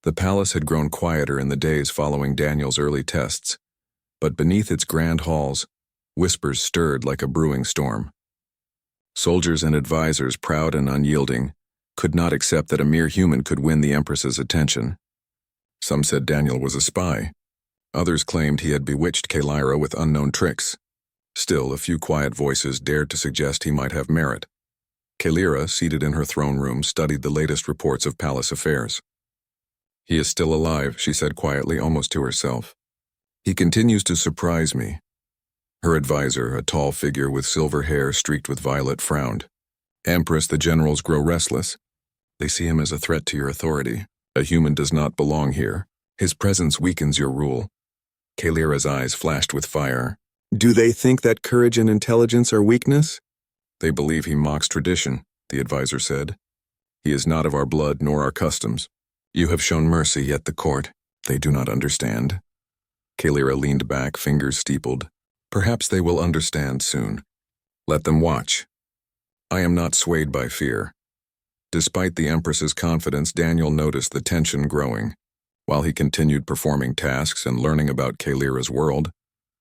The palace had grown quieter in the days following Daniel's early tests, but beneath its grand halls, whispers stirred like a brewing storm. Soldiers and advisors, proud and unyielding, could not accept that a mere human could win the Empress's attention. Some said Daniel was a spy. Others claimed he had bewitched Kalyra with unknown tricks. Still, a few quiet voices dared to suggest he might have merit. Kalyra, seated in her throne room, studied the latest reports of palace affairs. "He is still alive," she said quietly, almost to herself. "He continues to surprise me." Her advisor, a tall figure with silver hair streaked with violet, frowned. "Empress, the generals grow restless. They see him as a threat to your authority. A human does not belong here. His presence weakens your rule." Kalyra's eyes flashed with fire. "Do they think that courage and intelligence are weakness?" "They believe he mocks tradition," the advisor said. "He is not of our blood nor our customs. You have shown mercy, yet the court, they do not understand." Kalyra leaned back, fingers steepled. "Perhaps they will understand soon. Let them watch." "I am not swayed by fear." Despite the Empress's confidence, Daniel noticed the tension growing. While he continued performing tasks and learning about Kalyra's world,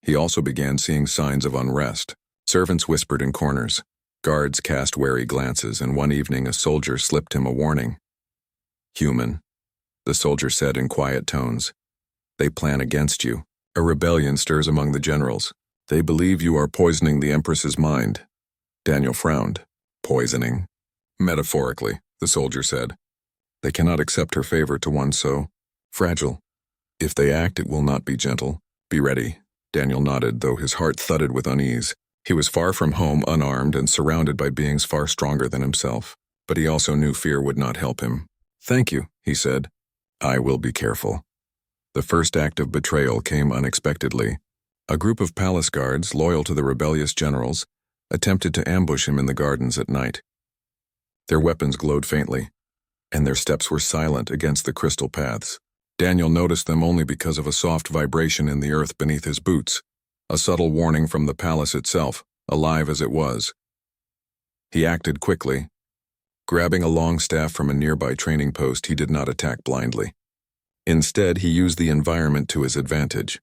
he also began seeing signs of unrest. Servants whispered in corners. Guards cast wary glances, and one evening a soldier slipped him a warning. "Human," the soldier said in quiet tones. "They plan against you. A rebellion stirs among the generals. They believe you are poisoning the Empress's mind." Daniel frowned. "Poisoning?" "Metaphorically," the soldier said. "They cannot accept her favor to one so fragile. If they act, it will not be gentle. Be ready." Daniel nodded, though his heart thudded with unease. He was far from home, unarmed, and surrounded by beings far stronger than himself, but he also knew fear would not help him. "Thank you," he said. "I will be careful." The first act of betrayal came unexpectedly. A group of palace guards, loyal to the rebellious generals, attempted to ambush him in the gardens at night. Their weapons glowed faintly, and their steps were silent against the crystal paths. Daniel noticed them only because of a soft vibration in the earth beneath his boots, a subtle warning from the palace itself, alive as it was. He acted quickly. Grabbing a long staff from a nearby training post, he did not attack blindly. Instead, he used the environment to his advantage.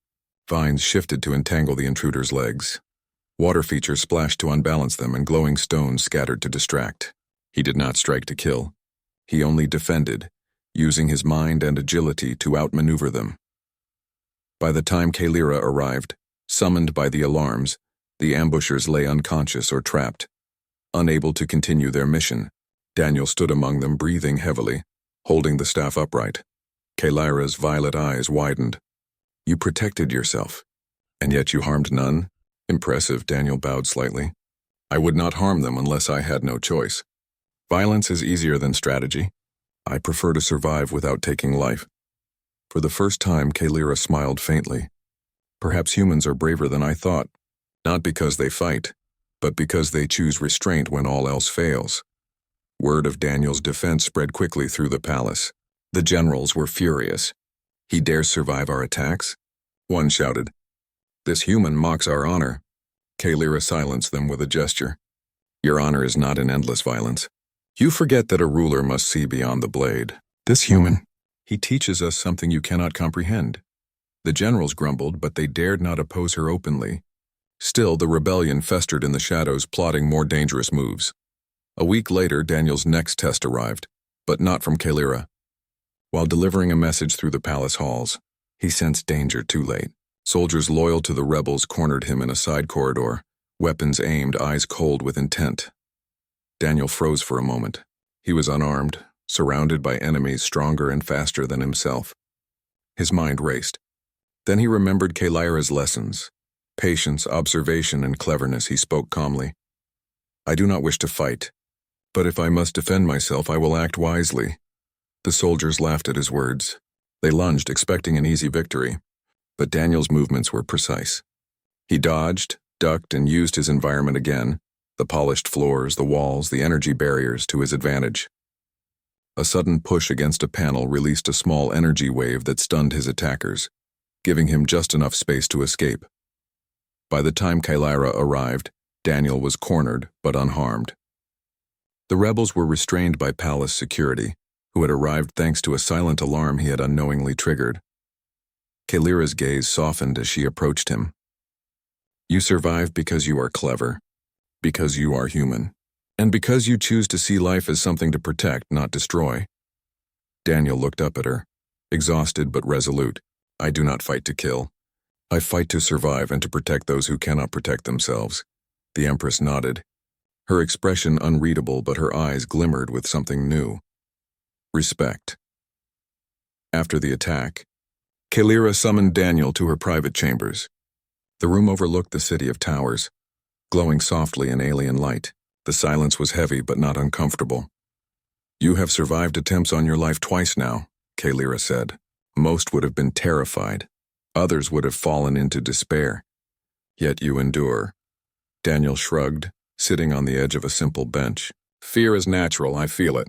Vines shifted to entangle the intruder's legs. Water features splashed to unbalance them, and glowing stones scattered to distract. He did not strike to kill. He only defended, using his mind and agility to outmaneuver them. By the time Kalyra arrived, summoned by the alarms, the ambushers lay unconscious or trapped. Unable to continue their mission, Daniel stood among them, breathing heavily, holding the staff upright. Kalyra's violet eyes widened. "You protected yourself, and yet you harmed none?" "Impressive," Daniel bowed slightly. "I would not harm them unless I had no choice. Violence is easier than strategy. I prefer to survive without taking life." For the first time, Kalyra smiled faintly. "Perhaps humans are braver than I thought, not because they fight, but because they choose restraint when all else fails." Word of Daniel's defense spread quickly through the palace. The generals were furious. "He dares survive our attacks?" One shouted. "This human mocks our honor." Kalyra silenced them with a gesture. "Your honor is not in endless violence. You forget that a ruler must see beyond the blade. This human, he teaches us something you cannot comprehend." The generals grumbled, but they dared not oppose her openly. Still, the rebellion festered in the shadows, plotting more dangerous moves. A week later, Daniel's next test arrived, but not from Kalyra. While delivering a message through the palace halls, he sensed danger too late. Soldiers loyal to the rebels cornered him in a side corridor, weapons aimed, eyes cold with intent. Daniel froze for a moment. He was unarmed, surrounded by enemies stronger and faster than himself. His mind raced. Then he remembered Kalyra's lessons. Patience, observation, and cleverness. He spoke calmly. "I do not wish to fight, but if I must defend myself, I will act wisely." The soldiers laughed at his words. They lunged, expecting an easy victory, but Daniel's movements were precise. He dodged, ducked, and used his environment again, the polished floors, the walls, the energy barriers, to his advantage. A sudden push against a panel released a small energy wave that stunned his attackers, giving him just enough space to escape. By the time Kalyra arrived, Daniel was cornered but unharmed. The rebels were restrained by palace security, who had arrived thanks to a silent alarm he had unknowingly triggered. Kalira's gaze softened as she approached him. You survive because you are clever, because you are human, and because you choose to see life as something to protect, not destroy. Daniel looked up at her, exhausted but resolute. I do not fight to kill. I fight to survive and to protect those who cannot protect themselves. The Empress nodded, her expression unreadable, but her eyes glimmered with something new. Respect. After the attack, Kalira summoned Daniel to her private chambers. The room overlooked the city of towers, glowing softly in alien light. The silence was heavy but not uncomfortable. You have survived attempts on your life twice now, Kalira said. Most would have been terrified. Others would have fallen into despair. Yet you endure. Daniel shrugged, sitting on the edge of a simple bench. Fear is natural, I feel it.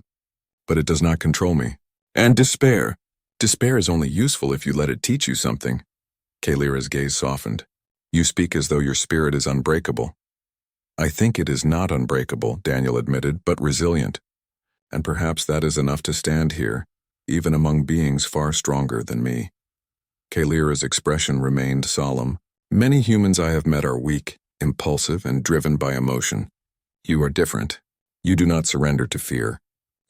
But it does not control me. And despair. Despair is only useful if you let it teach you something. Kalira's gaze softened. You speak as though your spirit is unbreakable. I think it is not unbreakable, Daniel admitted, but resilient. And perhaps that is enough to stand here, even among beings far stronger than me. Kalira's expression remained solemn. Many humans I have met are weak, impulsive, and driven by emotion. You are different. You do not surrender to fear.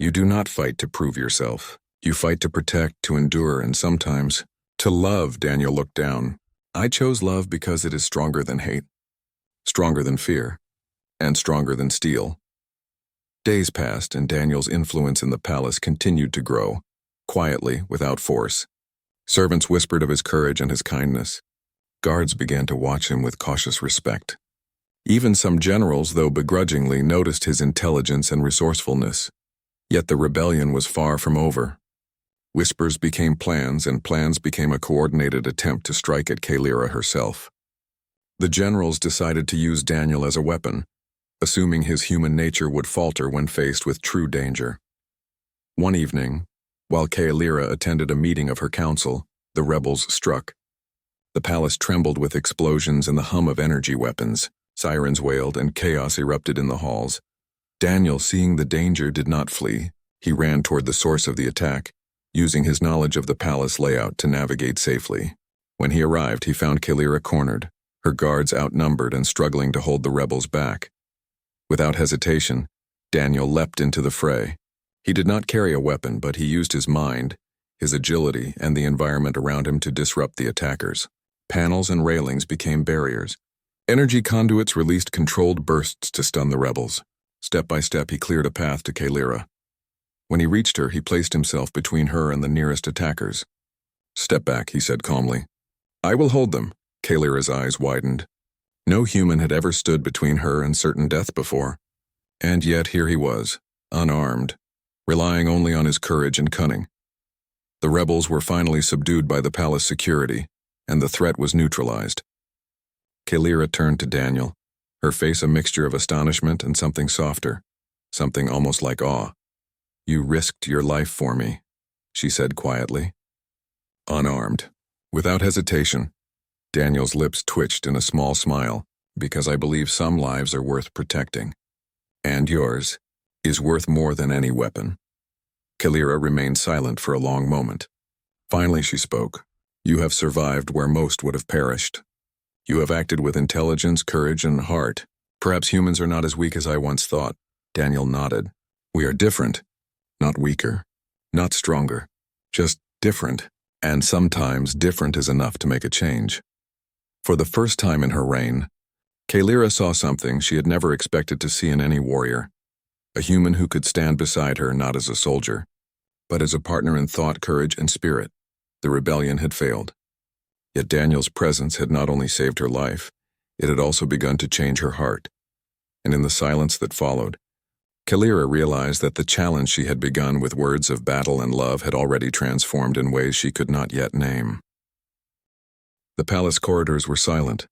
You do not fight to prove yourself. You fight to protect, to endure, and sometimes to love. Daniel looked down. I chose love because it is stronger than hate, stronger than fear, and stronger than steel. Days passed, and Daniel's influence in the palace continued to grow, quietly, without force. Servants whispered of his courage and his kindness. Guards began to watch him with cautious respect. Even some generals, though begrudgingly, noticed his intelligence and resourcefulness. Yet the rebellion was far from over. Whispers became plans, and plans became a coordinated attempt to strike at Kalira herself. The generals decided to use Daniel as a weapon, assuming his human nature would falter when faced with true danger. One evening, while Kalira attended a meeting of her council, the rebels struck. The palace trembled with explosions and the hum of energy weapons. Sirens wailed and chaos erupted in the halls. Daniel, seeing the danger, did not flee. He ran toward the source of the attack, using his knowledge of the palace layout to navigate safely. When he arrived, he found Kalira cornered, her guards outnumbered and struggling to hold the rebels back. Without hesitation, Daniel leapt into the fray. He did not carry a weapon, but he used his mind, his agility, and the environment around him to disrupt the attackers. Panels and railings became barriers. Energy conduits released controlled bursts to stun the rebels. Step by step, he cleared a path to Kalira. When he reached her, he placed himself between her and the nearest attackers. Step back, he said calmly. I will hold them. Kalira's eyes widened. No human had ever stood between her and certain death before. And yet here he was, unarmed, relying only on his courage and cunning. The rebels were finally subdued by the palace security, and the threat was neutralized. Kalira turned to Daniel, her face a mixture of astonishment and something softer, something almost like awe. You risked your life for me, she said quietly. Unarmed, without hesitation, Daniel's lips twitched in a small smile, because I believe some lives are worth protecting. And yours is worth more than any weapon. Kalira remained silent for a long moment. Finally she spoke. You have survived where most would have perished. You have acted with intelligence, courage, and heart. Perhaps humans are not as weak as I once thought. Daniel nodded. We are different. Not weaker, not stronger, just different. And sometimes different is enough to make a change. For the first time in her reign, Kalira saw something she had never expected to see in any warrior. A human who could stand beside her not as a soldier, but as a partner in thought, courage, and spirit. The rebellion had failed. Yet Daniel's presence had not only saved her life, it had also begun to change her heart. And in the silence that followed, Kalira realized that the challenge she had begun with words of battle and love had already transformed in ways she could not yet name. The palace corridors were silent,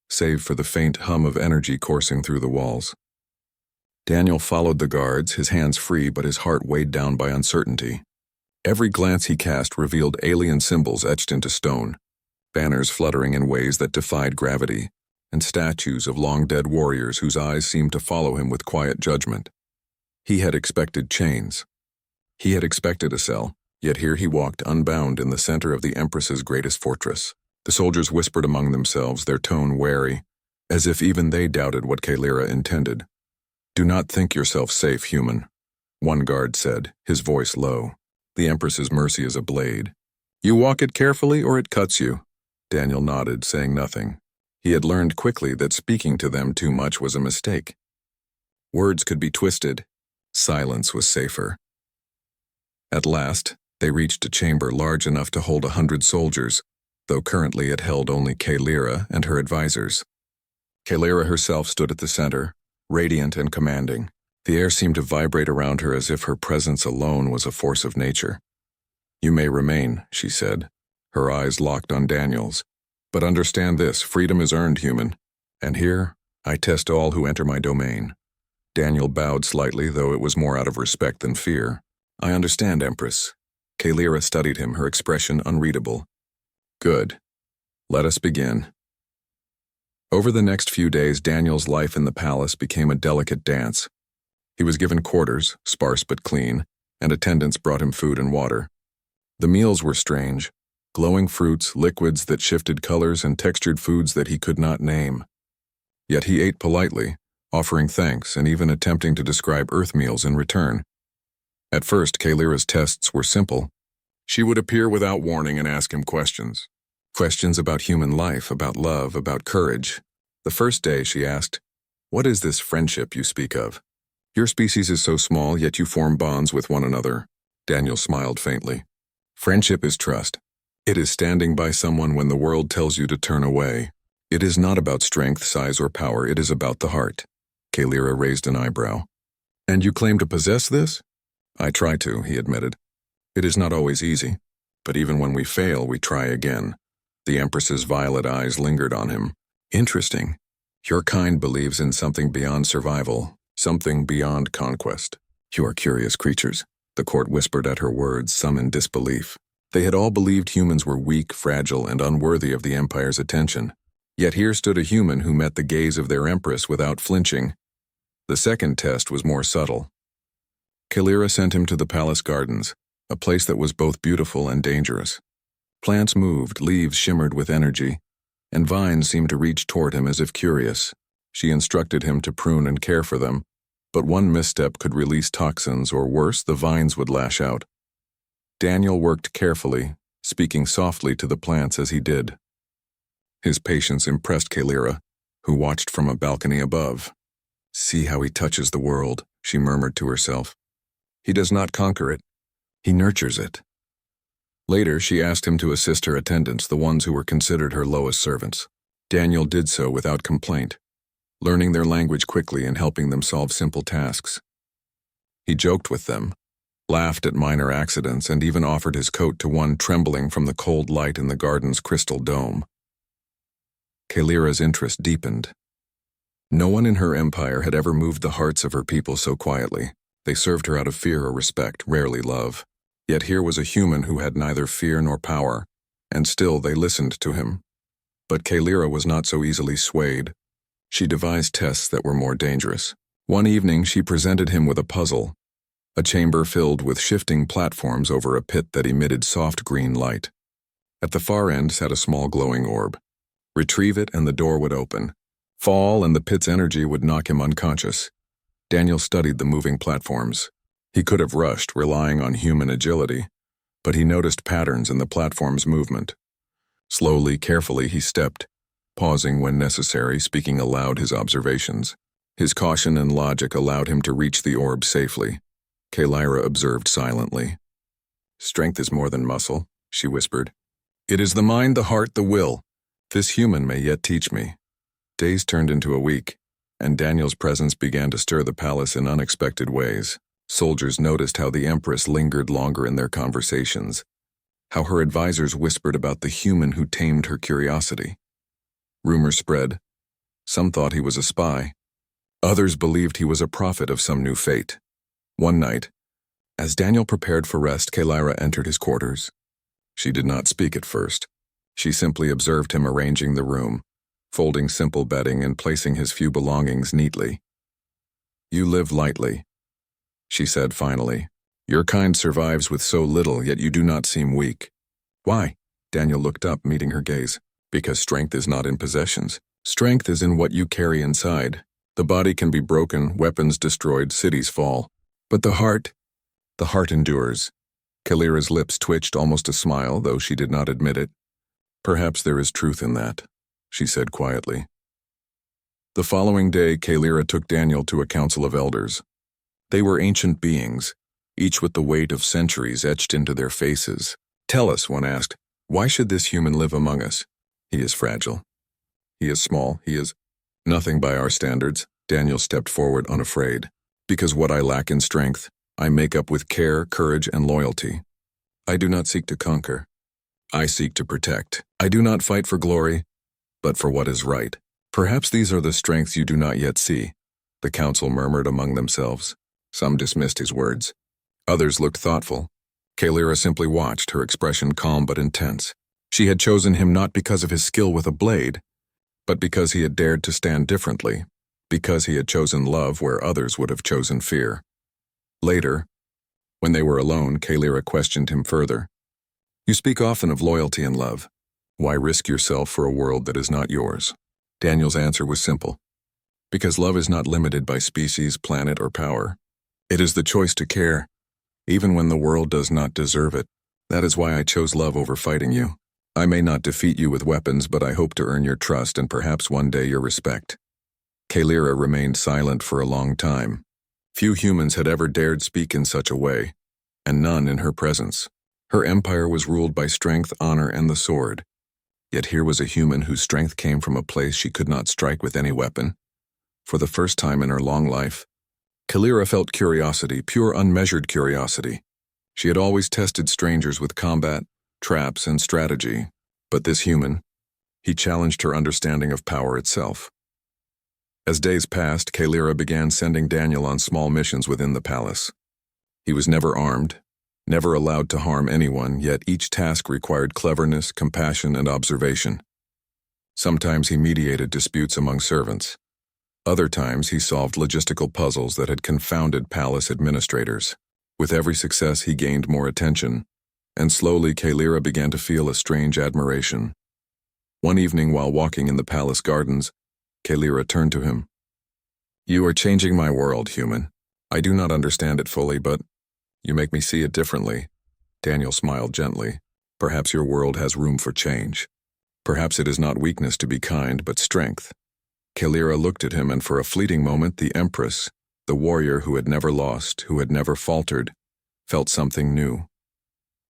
save for the faint hum of energy coursing through the walls. Daniel followed the guards, his hands free but his heart weighed down by uncertainty. Every glance he cast revealed alien symbols etched into stone, banners fluttering in ways that defied gravity, and statues of long-dead warriors whose eyes seemed to follow him with quiet judgment. He had expected chains, He had expected a cell, yet here he walked unbound in the center of the Empress's greatest fortress. The soldiers whispered among themselves, their tone wary, as if even they doubted what Kalira intended. "Do not think yourself safe, human," one guard said, his voice low. "The Empress's mercy is a blade. You walk it carefully or it cuts you." Daniel nodded, saying nothing. He had learned quickly that speaking to them too much was a mistake. Words could be twisted. Silence was safer. At last, they reached a chamber large enough to hold 100 soldiers, though currently it held only Kalira and her advisors. Kalira herself stood at the center, radiant and commanding. The air seemed to vibrate around her as if her presence alone was a force of nature. "You may remain," she said, her eyes locked on Daniel's. "But understand this, freedom is earned, human. And here, I test all who enter my domain." Daniel bowed slightly, though it was more out of respect than fear. "I understand, Empress." Kalira studied him, her expression unreadable. "Good. Let us begin." Over the next few days, Daniel's life in the palace became a delicate dance. He was given quarters, sparse but clean, and attendants brought him food and water. The meals were strange, glowing fruits, liquids that shifted colors, and textured foods that he could not name. Yet he ate politely, offering thanks and even attempting to describe Earth meals in return. At first, Kalira's tests were simple. She would appear without warning and ask him questions. Questions about human life, about love, about courage. The first day she asked, "What is this friendship you speak of? Your species is so small, yet you form bonds with one another." Daniel smiled faintly. "Friendship is trust. It is standing by someone when the world tells you to turn away. It is not about strength, size, or power. It is about the heart." Kalira raised an eyebrow. "And you claim to possess this?" "I try to," he admitted. "It is not always easy, but even when we fail, we try again." The Empress's violet eyes lingered on him. "Interesting. Your kind believes in something beyond survival, something beyond conquest. You are curious creatures." The court whispered at her words, some in disbelief. They had all believed humans were weak, fragile, and unworthy of the Empire's attention. Yet here stood a human who met the gaze of their Empress without flinching. The second test was more subtle. Kalira sent him to the palace gardens, a place that was both beautiful and dangerous. Plants moved, leaves shimmered with energy, and vines seemed to reach toward him as if curious. She instructed him to prune and care for them, but one misstep could release toxins, or worse, the vines would lash out. Daniel worked carefully, speaking softly to the plants as he did. His patience impressed Kalira, who watched from a balcony above. "See how he touches the world," she murmured to herself. "He does not conquer it, he nurtures it." Later, she asked him to assist her attendants, the ones who were considered her lowest servants. Daniel did so without complaint, learning their language quickly and helping them solve simple tasks. He joked with them, laughed at minor accidents, and even offered his coat to one trembling from the cold light in the garden's crystal dome. Kalira's interest deepened. No one in her empire had ever moved the hearts of her people so quietly. They served her out of fear or respect, rarely love. Yet here was a human who had neither fear nor power, and still they listened to him. But Kalira was not so easily swayed. She devised tests that were more dangerous. One evening she presented him with a puzzle, a chamber filled with shifting platforms over a pit that emitted soft green light. At the far end sat a small glowing orb. Retrieve it and the door would open. Fall and the pit's energy would knock him unconscious. Daniel studied the moving platforms. He could have rushed, relying on human agility, but he noticed patterns in the platform's movement. Slowly, carefully he stepped, pausing when necessary, speaking aloud his observations. His caution and logic allowed him to reach the orb safely. Kalira observed silently. "Strength is more than muscle," she whispered. "It is the mind, the heart, the will. This human may yet teach me." Days turned into a week, and Daniel's presence began to stir the palace in unexpected ways. Soldiers noticed how the Empress lingered longer in their conversations, how her advisors whispered about the human who tamed her curiosity. Rumors spread. Some thought he was a spy. Others believed he was a prophet of some new fate. One night, as Daniel prepared for rest, Kalira entered his quarters. She did not speak at first. She simply observed him arranging the room, folding simple bedding and placing his few belongings neatly. "You live lightly," she said finally. Your kind survives with so little, yet you do not seem weak. Why? Daniel looked up, meeting her gaze. Because strength is not in possessions. Strength is in what you carry inside. The body can be broken, weapons destroyed, cities fall. But the heart endures. Kalira's lips twitched, almost a smile, though she did not admit it. Perhaps there is truth in that, she said quietly. The following day, Kalira took Daniel to a council of elders. They were ancient beings, each with the weight of centuries etched into their faces. Tell us, one asked, why should this human live among us? He is fragile. He is small. He is nothing by our standards. Daniel stepped forward, unafraid. Because what I lack in strength, I make up with care, courage, and loyalty. I do not seek to conquer. I seek to protect. I do not fight for glory, but for what is right. Perhaps these are the strengths you do not yet see, the council murmured among themselves. Some dismissed his words. Others looked thoughtful. Kalira simply watched, her expression calm but intense. She had chosen him not because of his skill with a blade, but because he had dared to stand differently, because he had chosen love where others would have chosen fear. Later, when they were alone, Kalira questioned him further. You speak often of loyalty and love. Why risk yourself for a world that is not yours? Daniel's answer was simple. Because love is not limited by species, planet, or power. It is the choice to care, even when the world does not deserve it. That is why I chose love over fighting you. I may not defeat you with weapons, but I hope to earn your trust and perhaps one day your respect. Kalira remained silent for a long time. Few humans had ever dared speak in such a way, and none in her presence. Her empire was ruled by strength, honor, and the sword. Yet here was a human whose strength came from a place she could not strike with any weapon. For the first time in her long life, Kalira felt curiosity, pure unmeasured curiosity. She had always tested strangers with combat, traps, and strategy, but this human, he challenged her understanding of power itself. As days passed, Kalira began sending Daniel on small missions within the palace. He was never armed, never allowed to harm anyone, yet each task required cleverness, compassion, and observation. Sometimes he mediated disputes among servants. Other times he solved logistical puzzles that had confounded palace administrators. With every success he gained more attention, and slowly Kalira began to feel a strange admiration. One evening while walking in the palace gardens, Kalira turned to him. You are changing my world, human. I do not understand it fully, but you make me see it differently. Daniel smiled gently. Perhaps your world has room for change. Perhaps it is not weakness to be kind, but strength. Kalira looked at him, and for a fleeting moment the Empress, the warrior who had never lost, who had never faltered, felt something new.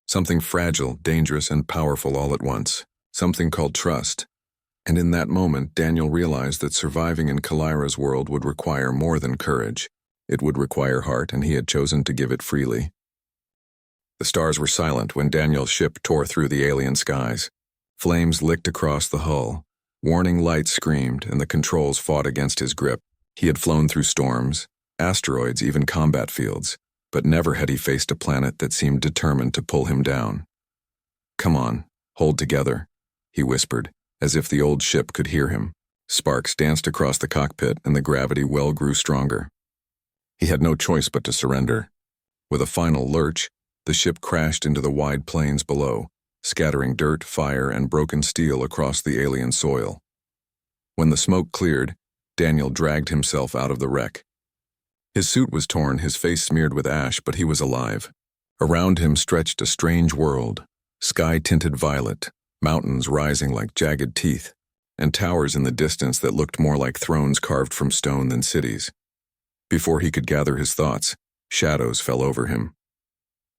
Something fragile, dangerous, and powerful all at once. Something called trust. And in that moment, Daniel realized that surviving in Kalira's world would require more than courage. It would require heart, and he had chosen to give it freely. The stars were silent when Daniel's ship tore through the alien skies. Flames licked across the hull. Warning lights screamed, and the controls fought against his grip. He had flown through storms, asteroids, even combat fields, but never had he faced a planet that seemed determined to pull him down. Come on, hold together, he whispered, as if the old ship could hear him. Sparks danced across the cockpit, and the gravity well grew stronger. He had no choice but to surrender. With a final lurch, the ship crashed into the wide plains below, scattering dirt, fire, and broken steel across the alien soil. When the smoke cleared, Daniel dragged himself out of the wreck. His suit was torn, his face smeared with ash, but he was alive. Around him stretched a strange world, sky-tinted violet, mountains rising like jagged teeth, and towers in the distance that looked more like thrones carved from stone than cities. Before he could gather his thoughts, shadows fell over him.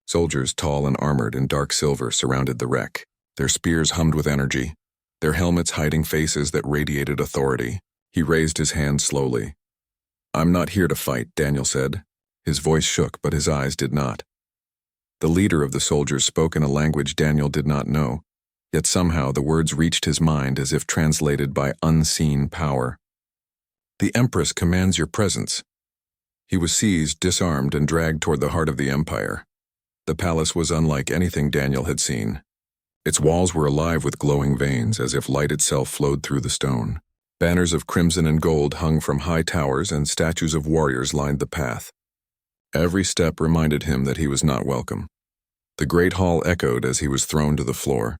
Soldiers, tall and armored in dark silver, surrounded the wreck. Their spears hummed with energy, their helmets hiding faces that radiated authority. He raised his hand slowly. I'm not here to fight, Daniel said. His voice shook, but his eyes did not. The leader of the soldiers spoke in a language Daniel did not know, yet somehow the words reached his mind as if translated by unseen power. The Empress commands your presence. He was seized, disarmed, and dragged toward the heart of the empire. The palace was unlike anything Daniel had seen. Its walls were alive with glowing veins, as if light itself flowed through the stone. Banners of crimson and gold hung from high towers, and statues of warriors lined the path. Every step reminded him that he was not welcome. The great hall echoed as he was thrown to the floor.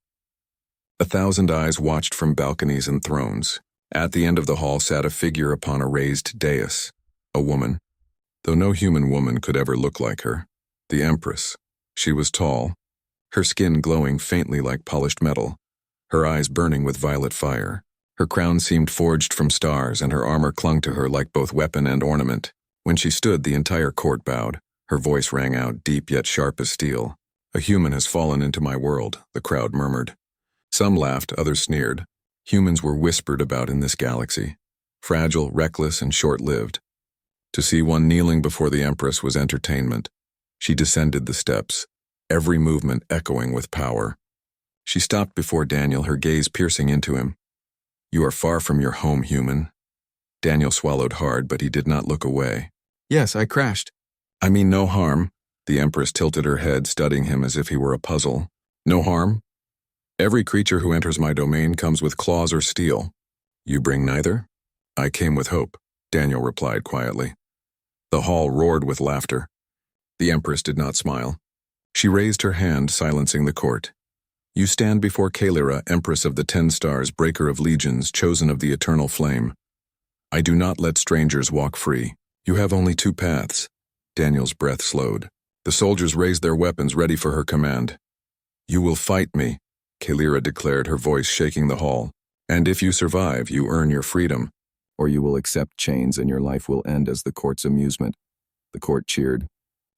1,000 eyes watched from balconies and thrones. At the end of the hall sat a figure upon a raised dais, a woman, though no human woman could ever look like her. The Empress. She was tall, her skin glowing faintly like polished metal, her eyes burning with violet fire. Her crown seemed forged from stars, and her armor clung to her like both weapon and ornament. When she stood, the entire court bowed. Her voice rang out, deep yet sharp as steel. "A human has fallen into my world," the crowd murmured. Some laughed, others sneered. Humans were whispered about in this galaxy, fragile, reckless, and short-lived. To see one kneeling before the Empress was entertainment. She descended the steps, every movement echoing with power. She stopped before Daniel, her gaze piercing into him. "You are far from your home, human." Daniel swallowed hard, but he did not look away. "Yes, I crashed." "I mean no harm." The Empress tilted her head, studying him as if he were a puzzle. "No harm? Every creature who enters my domain comes with claws or steel. You bring neither?" "I came with hope," Daniel replied quietly. The hall roared with laughter. The Empress did not smile. She raised her hand, silencing the court. "You stand before Kalira, Empress of the 10 Stars, breaker of legions, chosen of the eternal flame. I do not let strangers walk free. You have only 2 paths." Daniel's breath slowed. The soldiers raised their weapons, ready for her command. "You will fight me," Kalira declared, her voice shaking the hall. "And if you survive, you earn your freedom. Or you will accept chains and your life will end as the court's amusement." The court cheered.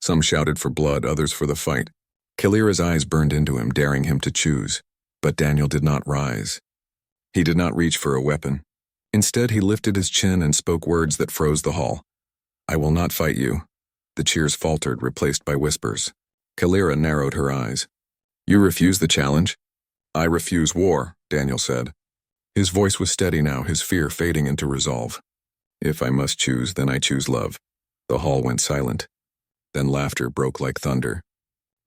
Some shouted for blood, others for the fight. Kalira's eyes burned into him, daring him to choose. But Daniel did not rise. He did not reach for a weapon. Instead, he lifted his chin and spoke words that froze the hall. "I will not fight you." The cheers faltered, replaced by whispers. Kalira narrowed her eyes. "You refuse the challenge?" "I refuse war," Daniel said. His voice was steady now, his fear fading into resolve. "If I must choose, then I choose love." The hall went silent. Then laughter broke like thunder.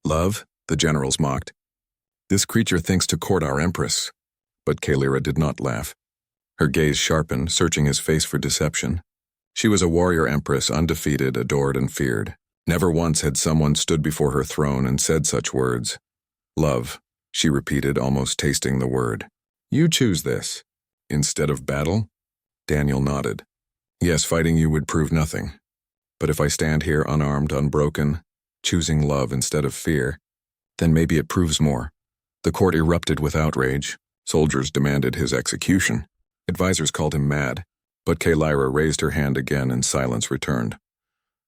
"Love?" the generals mocked. "This creature thinks to court our Empress." But Kalira did not laugh. Her gaze sharpened, searching his face for deception. She was a warrior Empress, undefeated, adored, and feared. Never once had someone stood before her throne and said such words. "Love," she repeated, almost tasting the word. "You choose this." "Instead of battle?" Daniel nodded. "Yes, fighting you would prove nothing. But if I stand here unarmed, unbroken, choosing love instead of fear, then maybe it proves more." The court erupted with outrage. Soldiers demanded his execution. Advisors called him mad, but Kalira raised her hand again and silence returned.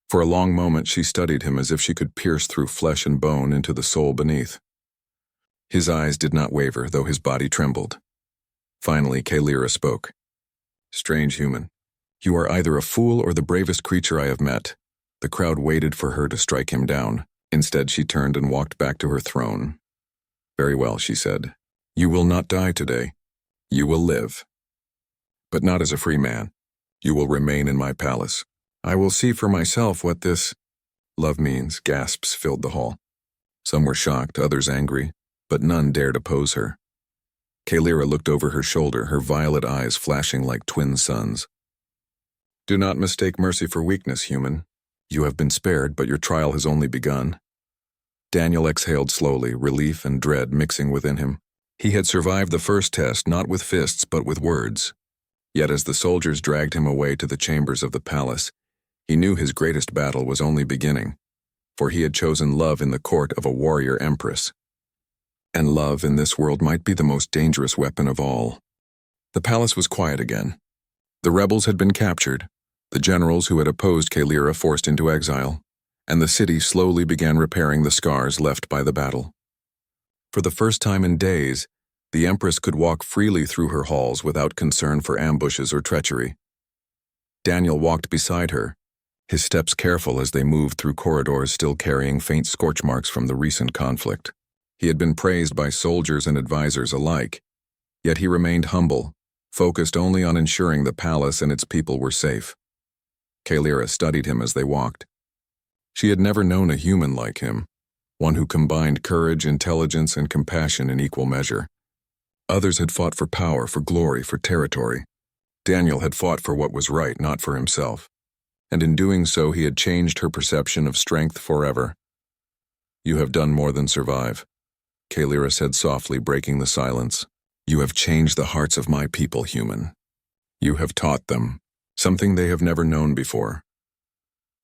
For a long moment she studied him as if she could pierce through flesh and bone into the soul beneath. His eyes did not waver, though his body trembled. Finally, Kalira spoke. "Strange human, you are either a fool or the bravest creature I have met." The crowd waited for her to strike him down. Instead, she turned and walked back to her throne. "Very well," she said. "You will not die today. You will live. But not as a free man. You will remain in my palace. I will see for myself what this love means." Gasps filled the hall. Some were shocked, others angry, but none dared oppose her. Kalira looked over her shoulder, her violet eyes flashing like twin suns. "Do not mistake mercy for weakness, human. You have been spared, but your trial has only begun." Daniel exhaled slowly, relief and dread mixing within him. He had survived the first test, not with fists, but with words. Yet as the soldiers dragged him away to the chambers of the palace, he knew his greatest battle was only beginning, for he had chosen love in the court of a warrior empress. And love in this world might be the most dangerous weapon of all. The palace was quiet again. The rebels had been captured, the generals who had opposed Kalira forced into exile, and the city slowly began repairing the scars left by the battle. For the first time in days, the Empress could walk freely through her halls without concern for ambushes or treachery. Daniel walked beside her, his steps careful as they moved through corridors still carrying faint scorch marks from the recent conflict. He had been praised by soldiers and advisors alike, yet he remained humble, focused only on ensuring the palace and its people were safe. Kalira studied him as they walked. She had never known a human like him, one who combined courage, intelligence, and compassion in equal measure. Others had fought for power, for glory, for territory. Daniel had fought for what was right, not for himself. and in doing so he had changed her perception of strength forever. "You have done more than survive," Kalira said softly, breaking the silence. "You have changed the hearts of my people, human. You have taught them something they have never known before."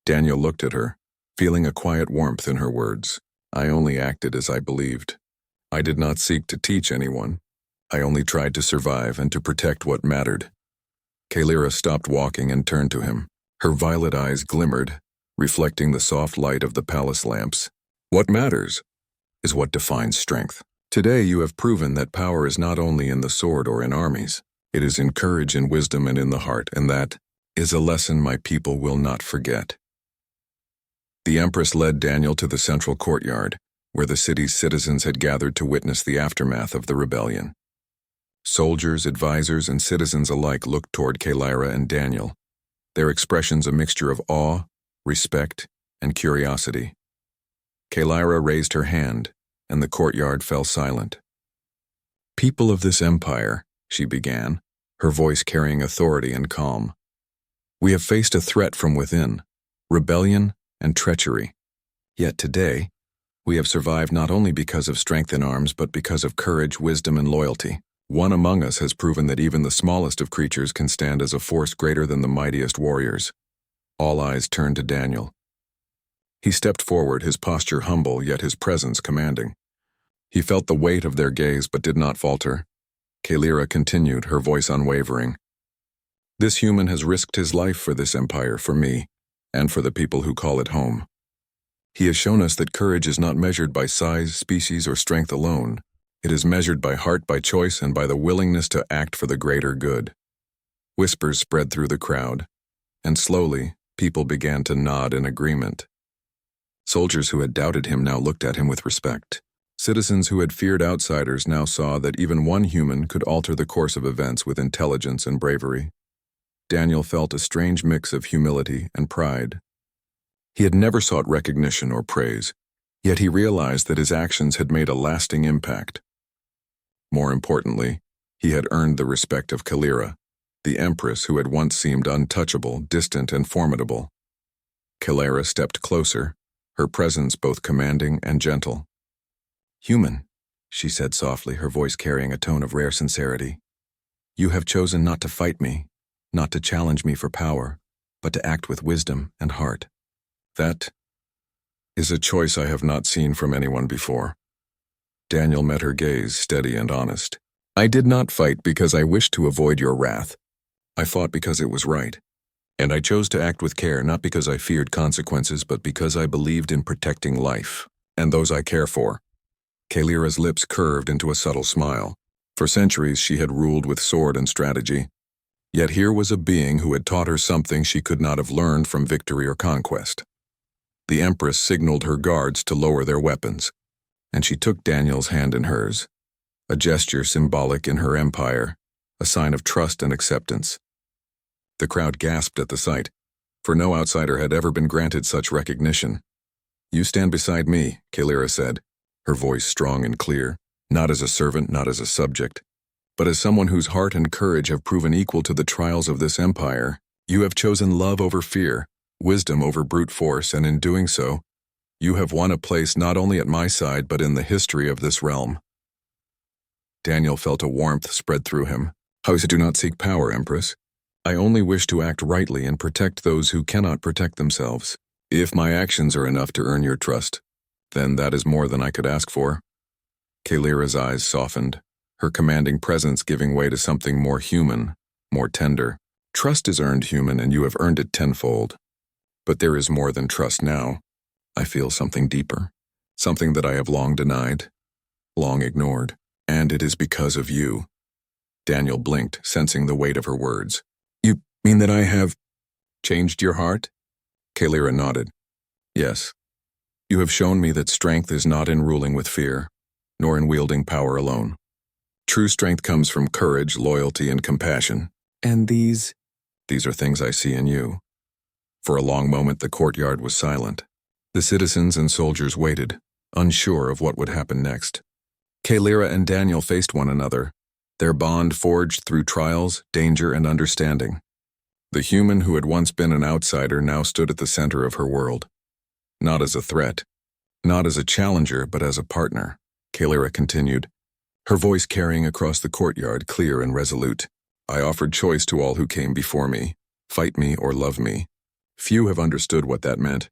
Daniel looked at her, feeling a quiet warmth in her words. "I only acted as I believed. I did not seek to teach anyone. I only tried to survive and to protect what mattered." Kalira stopped walking and turned to him. Her violet eyes glimmered, reflecting the soft light of the palace lamps. "What matters is what defines strength. Today you have proven that power is not only in the sword or in armies. It is in courage, in wisdom, and in the heart, and that is a lesson my people will not forget." The Empress led Daniel to the central courtyard, where the city's citizens had gathered to witness the aftermath of the rebellion. Soldiers, advisors, and citizens alike looked toward Kalira and Daniel, their expressions a mixture of awe, respect, and curiosity. Kalira raised her hand, and the courtyard fell silent. "People of this empire," she began, her voice carrying authority and calm, "we have faced a threat from within, rebellion and treachery. Yet today, we have survived not only because of strength in arms, but because of courage, wisdom, and loyalty. One among us has proven that even the smallest of creatures can stand as a force greater than the mightiest warriors." All eyes turned to Daniel. He stepped forward, his posture humble, yet his presence commanding. He felt the weight of their gaze but did not falter. Kalira continued, her voice unwavering. "This human has risked his life for this empire, for me, and for the people who call it home. He has shown us that courage is not measured by size, species, or strength alone. It is measured by heart, by choice, and by the willingness to act for the greater good." Whispers spread through the crowd, and slowly, people began to nod in agreement. Soldiers who had doubted him now looked at him with respect. Citizens who had feared outsiders now saw that even one human could alter the course of events with intelligence and bravery. Daniel felt a strange mix of humility and pride. He had never sought recognition or praise, yet he realized that his actions had made a lasting impact. More importantly, he had earned the respect of Kalira, the Empress who had once seemed untouchable, distant, and formidable. Kalira stepped closer, her presence both commanding and gentle. "Human," she said softly, her voice carrying a tone of rare sincerity. "You have chosen not to fight me, not to challenge me for power, but to act with wisdom and heart. That is a choice I have not seen from anyone before." Daniel met her gaze, steady and honest. "I did not fight because I wished to avoid your wrath. I fought because it was right. And I chose to act with care not because I feared consequences, but because I believed in protecting life and those I care for." Kalira's lips curved into a subtle smile. For centuries she had ruled with sword and strategy. Yet here was a being who had taught her something she could not have learned from victory or conquest. The Empress signaled her guards to lower their weapons, and she took Daniel's hand in hers, a gesture symbolic in her empire, a sign of trust and acceptance. The crowd gasped at the sight, for no outsider had ever been granted such recognition. "You stand beside me," Kalira said, her voice strong and clear, not as a servant, not as a subject, but as someone whose heart and courage have proven equal to the trials of this empire. "You have chosen love over fear, wisdom over brute force, and in doing so, you have won a place not only at my side but in the history of this realm." Daniel felt a warmth spread through him. "I do not seek power, Empress. I only wish to act rightly and protect those who cannot protect themselves. If my actions are enough to earn your trust, then that is more than I could ask for." Kalira's eyes softened, her commanding presence giving way to something more human, more tender. "Trust is earned, human, and you have earned it tenfold. But there is more than trust now. I feel something deeper, something that I have long denied, long ignored, and it is because of you." Daniel blinked, sensing the weight of her words. "You mean that I have changed your heart?" Kalira nodded. "Yes. You have shown me that strength is not in ruling with fear, nor in wielding power alone. True strength comes from courage, loyalty, and compassion. And these are things I see in you." For a long moment the courtyard was silent. The citizens and soldiers waited, unsure of what would happen next. Kalira and Daniel faced one another, their bond forged through trials, danger, and understanding. The human who had once been an outsider now stood at the center of her world. Not as a threat, not as a challenger, but as a partner, Kalira continued, her voice carrying across the courtyard, clear and resolute. I offered choice to all who came before me, fight me or love me. Few have understood what that meant.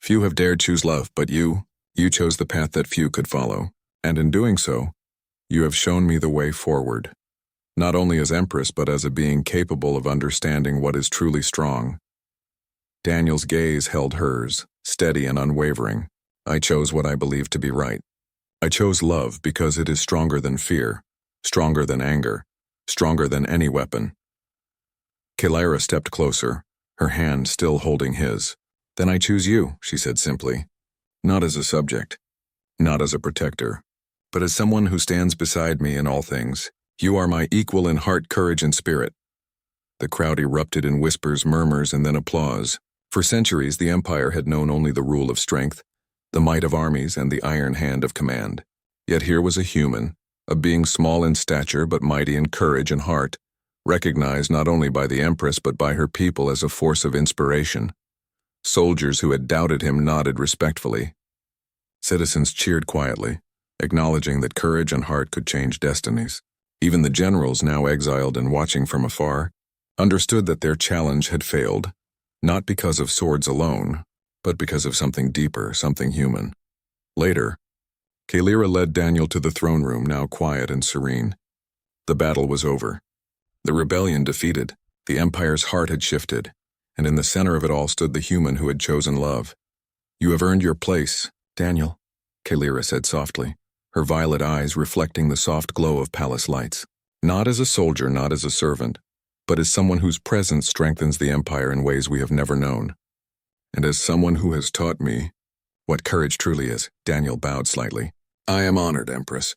Few have dared choose love, but you chose the path that few could follow, and in doing so, you have shown me the way forward. Not only as Empress, but as a being capable of understanding what is truly strong. Daniel's gaze held hers, steady and unwavering. I chose what I believe to be right. I chose love because it is stronger than fear, stronger than anger, stronger than any weapon. Kalira stepped closer, her hand still holding his. Then I choose you, she said simply. Not as a subject, not as a protector, but as someone who stands beside me in all things. You are my equal in heart, courage, and spirit. The crowd erupted in whispers, murmurs, and then applause. For centuries, the Empire had known only the rule of strength, the might of armies, and the iron hand of command. Yet here was a human, a being small in stature but mighty in courage and heart, recognized not only by the Empress but by her people as a force of inspiration. Soldiers who had doubted him nodded respectfully. Citizens cheered quietly, acknowledging that courage and heart could change destinies. Even the generals, now exiled and watching from afar, understood that their challenge had failed, not because of swords alone, but because of something deeper, something human. Later, Kalira led Daniel to the throne room, now quiet and serene. The battle was over. The rebellion defeated, the Empire's heart had shifted, and in the center of it all stood the human who had chosen love. You have earned your place, Daniel, Kalira said softly, her violet eyes reflecting the soft glow of palace lights. Not as a soldier, not as a servant, but as someone whose presence strengthens the Empire in ways we have never known. And as someone who has taught me what courage truly is, Daniel bowed slightly. I am honored, Empress,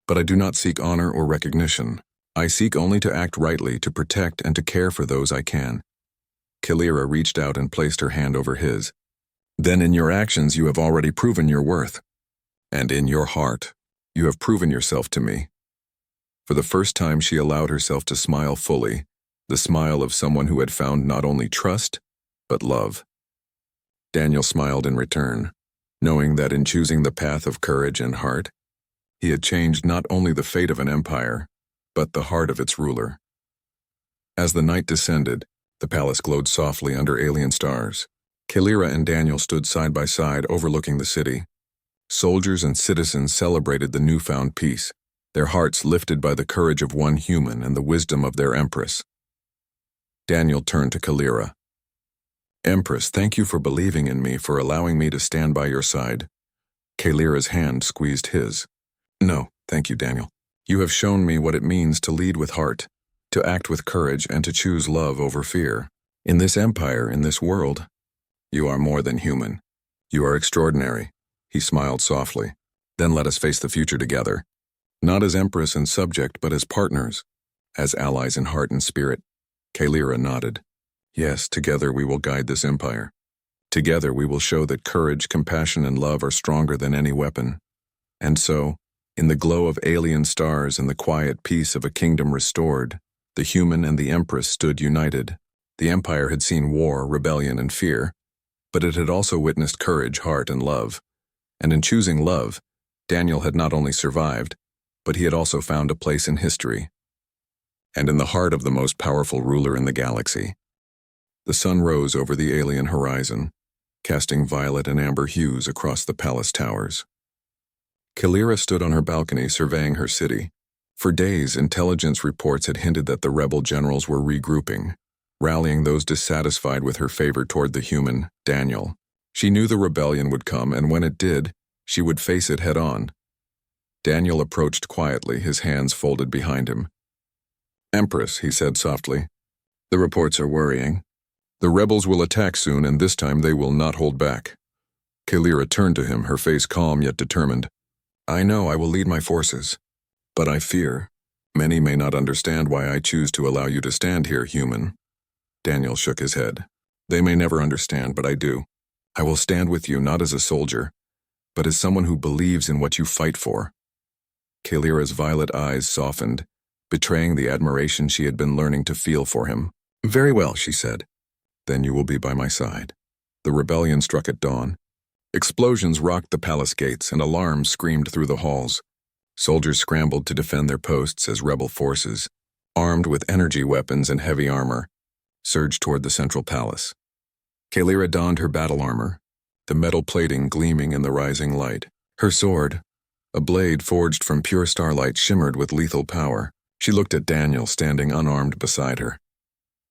but I do not seek honor or recognition. I seek only to act rightly, to protect and to care for those I can. Kalira reached out and placed her hand over his. Then in your actions you have already proven your worth. And in your heart, you have proven yourself to me. For the first time she allowed herself to smile fully, the smile of someone who had found not only trust, but love. Daniel smiled in return, knowing that in choosing the path of courage and heart, he had changed not only the fate of an empire, but the heart of its ruler. As the night descended, the palace glowed softly under alien stars. Kalira and Daniel stood side by side overlooking the city. Soldiers and citizens celebrated the newfound peace, their hearts lifted by the courage of one human and the wisdom of their Empress. Daniel turned to Kalira. Empress, thank you for believing in me, for allowing me to stand by your side. Kalira's hand squeezed his. No, thank you, Daniel. You have shown me what it means to lead with heart, to act with courage, and to choose love over fear. In this empire, in this world, you are more than human. You are extraordinary. He smiled softly. Then let us face the future together. Not as Empress and subject, but as partners, as allies in heart and spirit. Kalira nodded. Yes, together we will guide this empire. Together we will show that courage, compassion, and love are stronger than any weapon. And so, in the glow of alien stars and the quiet peace of a kingdom restored, the human and the Empress stood united. The empire had seen war, rebellion, and fear, but it had also witnessed courage, heart, and love. And in choosing love, Daniel had not only survived, but he had also found a place in history. And in the heart of the most powerful ruler in the galaxy. The sun rose over the alien horizon, casting violet and amber hues across the palace towers. Kalira stood on her balcony surveying her city. For days, intelligence reports had hinted that the rebel generals were regrouping, rallying those dissatisfied with her favor toward the human, Daniel. She knew the rebellion would come, and when it did, she would face it head-on. Daniel approached quietly, his hands folded behind him. Empress, he said softly, the reports are worrying. The rebels will attack soon, and this time they will not hold back. Kalira turned to him, her face calm yet determined. I know I will lead my forces, but I fear many may not understand why I choose to allow you to stand here, human. Daniel shook his head. They may never understand, but I do. I will stand with you not as a soldier, but as someone who believes in what you fight for. Kalira's violet eyes softened, betraying the admiration she had been learning to feel for him. Very well, she said. Then you will be by my side. The rebellion struck at dawn. Explosions rocked the palace gates and alarms screamed through the halls. Soldiers scrambled to defend their posts as rebel forces, armed with energy weapons and heavy armor, surged toward the central palace. Kalira donned her battle armor, the metal plating gleaming in the rising light. Her sword, a blade forged from pure starlight, shimmered with lethal power. She looked at Daniel standing unarmed beside her.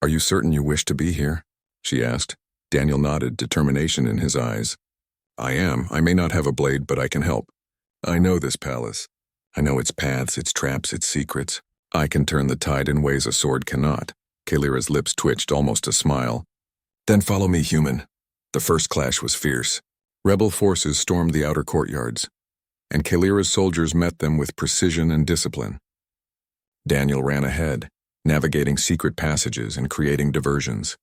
"Are you certain you wish to be here?" she asked. Daniel nodded, determination in his eyes. "I am. I may not have a blade, but I can help. I know this palace. I know its paths, its traps, its secrets. I can turn the tide in ways a sword cannot." Kalira's lips twitched, almost a smile. "Then follow me, human." The first clash was fierce. Rebel forces stormed the outer courtyards, and Kalira's soldiers met them with precision and discipline. Daniel ran ahead, navigating secret passages and creating diversions.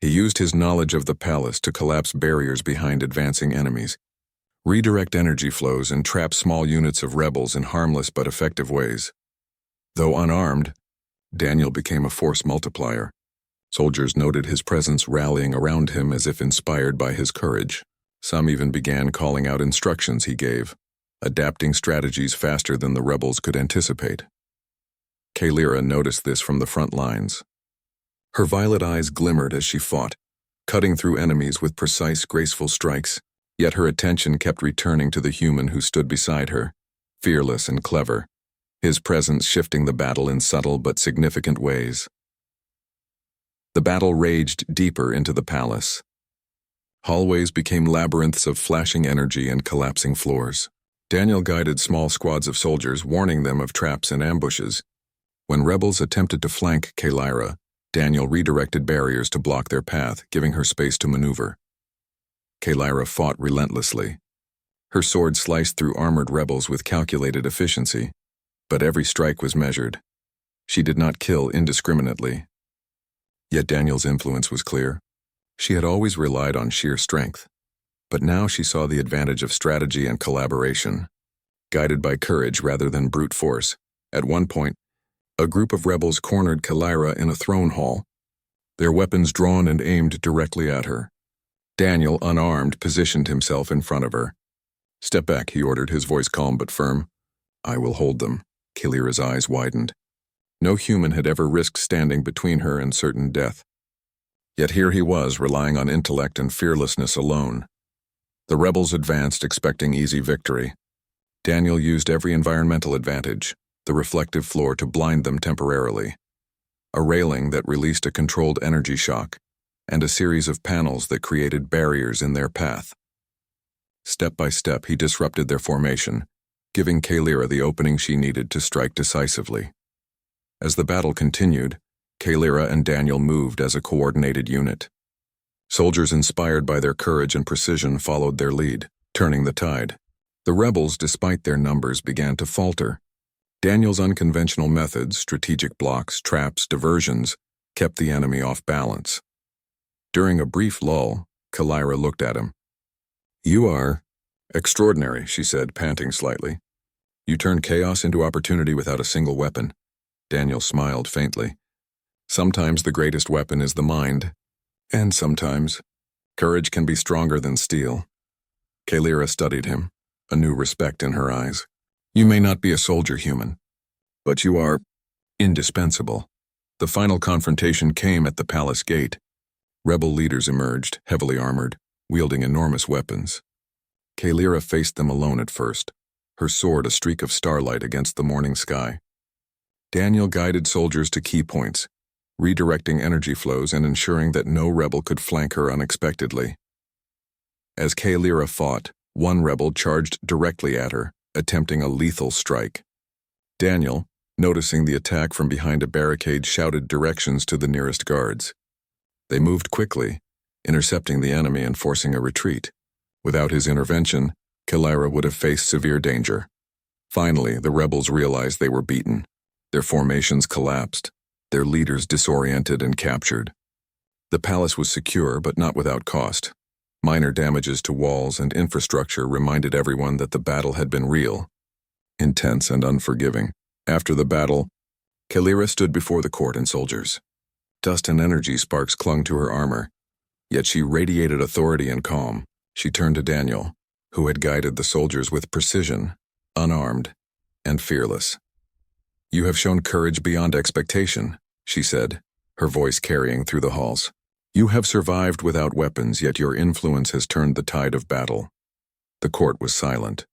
He used his knowledge of the palace to collapse barriers behind advancing enemies, redirect energy flows, and trap small units of rebels in harmless but effective ways. Though unarmed, Daniel became a force multiplier. Soldiers noted his presence, rallying around him as if inspired by his courage. Some even began calling out instructions he gave, adapting strategies faster than the rebels could anticipate. Kalira noticed this from the front lines. Her violet eyes glimmered as she fought, cutting through enemies with precise, graceful strikes, yet her attention kept returning to the human who stood beside her, fearless and clever, his presence shifting the battle in subtle but significant ways. The battle raged deeper into the palace. Hallways became labyrinths of flashing energy and collapsing floors. Daniel guided small squads of soldiers, warning them of traps and ambushes. When rebels attempted to flank Kalira, Daniel redirected barriers to block their path, giving her space to maneuver. Kalira fought relentlessly. Her sword sliced through armored rebels with calculated efficiency, but every strike was measured. She did not kill indiscriminately. Yet Daniel's influence was clear. She had always relied on sheer strength, but now she saw the advantage of strategy and collaboration. Guided by courage rather than brute force, at one point, a group of rebels cornered Kalira in a throne hall, their weapons drawn and aimed directly at her. Daniel, unarmed, positioned himself in front of her. "Step back," he ordered, his voice calm but firm. "I will hold them." Kalira's eyes widened. No human had ever risked standing between her and certain death. Yet here he was, relying on intellect and fearlessness alone. The rebels advanced, expecting easy victory. Daniel used every environmental advantage, the reflective floor to blind them temporarily, a railing that released a controlled energy shock, and a series of panels that created barriers in their path. Step by step, he disrupted their formation, giving Kalira the opening she needed to strike decisively. As the battle continued, Kalira and Daniel moved as a coordinated unit. Soldiers inspired by their courage and precision followed their lead, turning the tide. The rebels, despite their numbers, began to falter. Daniel's unconventional methods, strategic blocks, traps, diversions, kept the enemy off balance. During a brief lull, Kalira looked at him. "You are extraordinary," she said, panting slightly. "You turn chaos into opportunity without a single weapon." Daniel smiled faintly. "Sometimes the greatest weapon is the mind, and sometimes courage can be stronger than steel." Kalira studied him, a new respect in her eyes. "You may not be a soldier, human, but you are indispensable." The final confrontation came at the palace gate. Rebel leaders emerged, heavily armored, wielding enormous weapons. Kalira faced them alone at first, her sword a streak of starlight against the morning sky. Daniel guided soldiers to key points, redirecting energy flows and ensuring that no rebel could flank her unexpectedly. As Kalira fought, one rebel charged directly at her, attempting a lethal strike. Daniel, noticing the attack from behind a barricade, shouted directions to the nearest guards. They moved quickly, intercepting the enemy and forcing a retreat. Without his intervention, Kalira would have faced severe danger. Finally, the rebels realized they were beaten. Their formations collapsed, their leaders disoriented and captured. The palace was secure, but not without cost. Minor damages to walls and infrastructure reminded everyone that the battle had been real, intense and unforgiving. After the battle, Kalira stood before the court and soldiers. Dust and energy sparks clung to her armor, yet she radiated authority and calm. She turned to Daniel, who had guided the soldiers with precision, unarmed, and fearless. "You have shown courage beyond expectation," she said, her voice carrying through the halls. "You have survived without weapons, yet your influence has turned the tide of battle." The court was silent.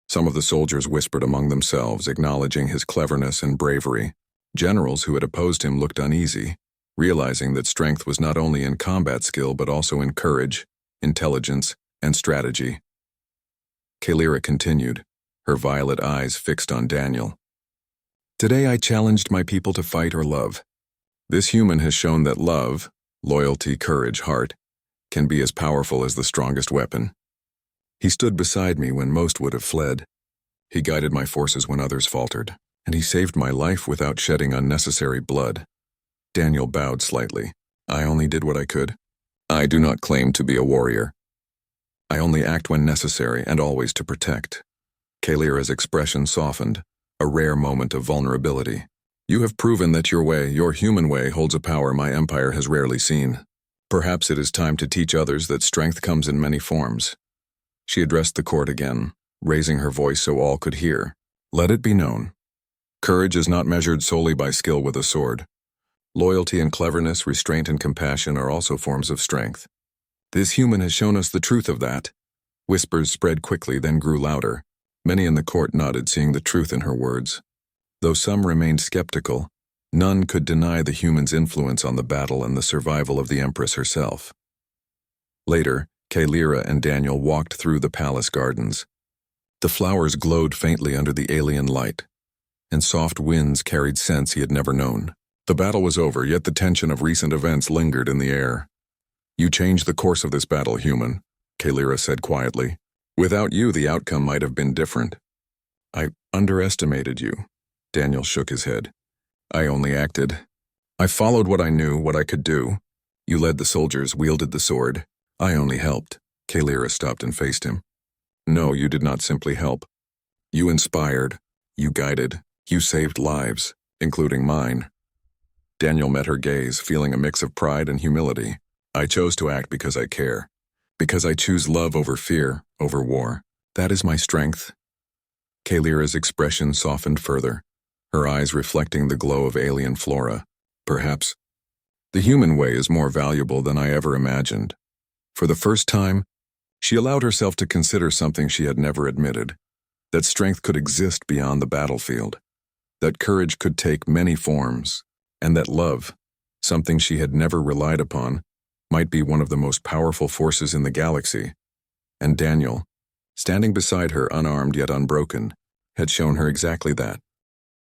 Some of the soldiers whispered among themselves, acknowledging his cleverness and bravery. Generals who had opposed him looked uneasy, realizing that strength was not only in combat skill but also in courage, intelligence, and strategy. Kalira continued, her violet eyes fixed on Daniel. "Today I challenged my people to fight or love. This human has shown that love, loyalty, courage, heart, can be as powerful as the strongest weapon. He stood beside me when most would have fled. He guided my forces when others faltered, and he saved my life without shedding unnecessary blood." Daniel bowed slightly. "I only did what I could. I do not claim to be a warrior. I only act when necessary and always to protect." Kalira's expression softened, a rare moment of vulnerability. "You have proven that your human way, holds a power my empire has rarely seen. Perhaps it is time to teach others that strength comes in many forms." She addressed the court again, raising her voice so all could hear. "Let it be known. Courage is not measured solely by skill with a sword. Loyalty and cleverness, restraint and compassion are also forms of strength. This human has shown us the truth of that." Whispers spread quickly, then grew louder. Many in the court nodded, seeing the truth in her words. Though some remained skeptical, none could deny the human's influence on the battle and the survival of the Empress herself. Later, Kalira and Daniel walked through the palace gardens. The flowers glowed faintly under the alien light, and soft winds carried scents he had never known. The battle was over, yet the tension of recent events lingered in the air. "You changed the course of this battle, human," Kalira said quietly. "Without you, the outcome might have been different." "I underestimated you." Daniel shook his head. "I only acted. I followed what I knew, what I could do. You led the soldiers, wielded the sword. I only helped." Kalira stopped and faced him. "No, you did not simply help. You inspired, you guided, you saved lives, including mine." Daniel met her gaze, feeling a mix of pride and humility. "I chose to act because I care. Because I choose love over fear, over war. That is my strength." Kalira's expression softened further, her eyes reflecting the glow of alien flora. "Perhaps the human way is more valuable than I ever imagined." For the first time, she allowed herself to consider something she had never admitted, that strength could exist beyond the battlefield, that courage could take many forms, and that love, something she had never relied upon, might be one of the most powerful forces in the galaxy. And Daniel, standing beside her unarmed yet unbroken, had shown her exactly that.